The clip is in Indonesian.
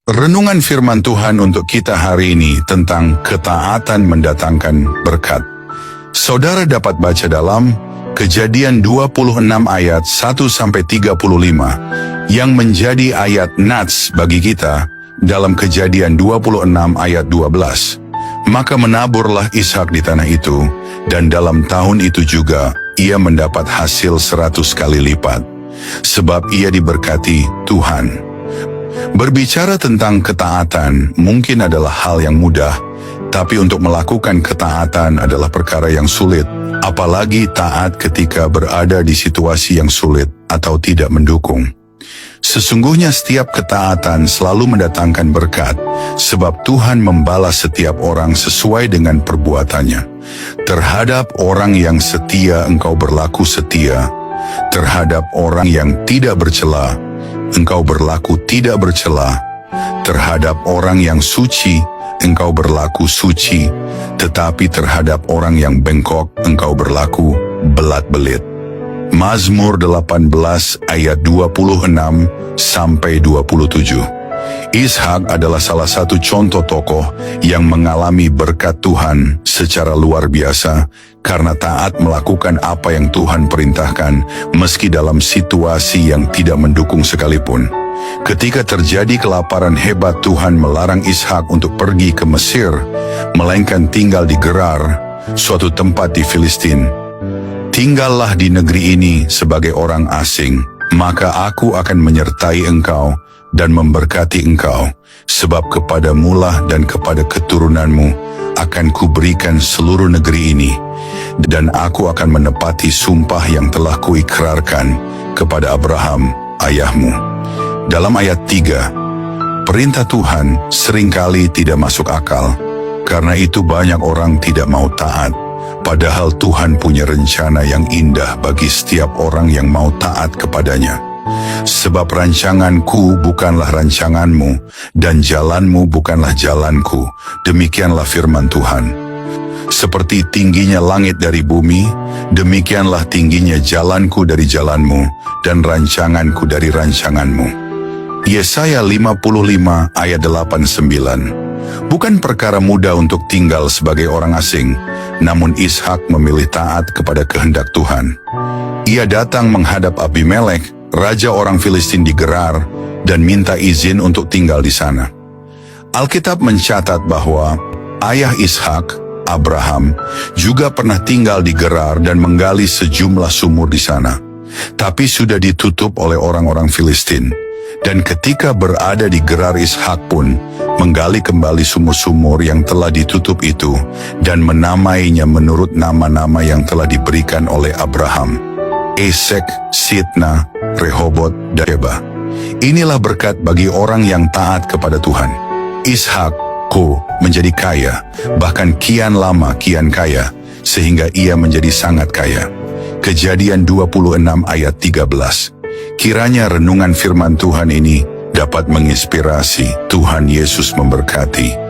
Renungan firman Tuhan untuk kita hari ini tentang ketaatan mendatangkan berkat. Saudara dapat baca dalam Kejadian 26 ayat 1-35 yang menjadi ayat nats bagi kita dalam Kejadian 26 ayat 12. Maka menaburlah Ishak di tanah itu, dan dalam tahun itu juga ia mendapat hasil 100 kali lipat, sebab ia diberkati Tuhan. Berbicara tentang ketaatan mungkin adalah hal yang mudah, tapi untuk melakukan ketaatan adalah perkara yang sulit, apalagi taat ketika berada di situasi yang sulit atau tidak mendukung. Sesungguhnya setiap ketaatan selalu mendatangkan berkat, sebab Tuhan membalas setiap orang sesuai dengan perbuatannya. Terhadap orang yang setia engkau berlaku setia, terhadap orang yang tidak bercela engkau berlaku tidak bercela, terhadap orang yang suci engkau berlaku suci, tetapi terhadap orang yang bengkok engkau berlaku belat-belit. Mazmur 18 ayat 26-27. Ishak adalah salah satu contoh tokoh yang mengalami berkat Tuhan secara luar biasa karena taat melakukan apa yang Tuhan perintahkan meski dalam situasi yang tidak mendukung sekalipun. Ketika terjadi kelaparan hebat, Tuhan melarang Ishak untuk pergi ke Mesir, melainkan tinggal di Gerar, suatu tempat di Filistin. Tinggallah di negeri ini sebagai orang asing, maka aku akan menyertai engkau dan memberkati engkau, sebab kepadamulah dan kepada keturunanmu akan kuberikan seluruh negeri ini, dan aku akan menepati sumpah yang telah kuikrarkan kepada Abraham, ayahmu. Dalam ayat 3, perintah Tuhan seringkali tidak masuk akal, karena itu banyak orang tidak mau taat, padahal Tuhan punya rencana yang indah bagi setiap orang yang mau taat kepadanya. Sebab rancanganku bukanlah rancanganmu, dan jalanmu bukanlah jalanku, demikianlah firman Tuhan. Seperti tingginya langit dari bumi, demikianlah tingginya jalanku dari jalanmu, dan rancanganku dari rancanganmu. Yesaya 55 ayat 8-9. Bukan perkara mudah untuk tinggal sebagai orang asing, namun Ishak memilih taat kepada kehendak Tuhan. Ia datang menghadap Abimelek, raja orang Filistin di Gerar, dan minta izin untuk tinggal di sana. Alkitab mencatat bahwa ayah Ishak, Abraham, juga pernah tinggal di Gerar dan menggali sejumlah sumur di sana, tapi sudah ditutup oleh orang-orang Filistin. Dan ketika berada di Gerar, Ishak pun menggali kembali sumur-sumur yang telah ditutup itu dan menamainya menurut nama-nama yang telah diberikan oleh Abraham: Esek, Sitna, Rehobot, dan Sheba. Inilah berkat bagi orang yang taat kepada Tuhan. Ishak menjadi kaya, bahkan kian lama kian kaya, sehingga ia menjadi sangat kaya. Kejadian 26 ayat 13. Kiranya renungan firman Tuhan ini dapat menginspirasi. Tuhan Yesus memberkati.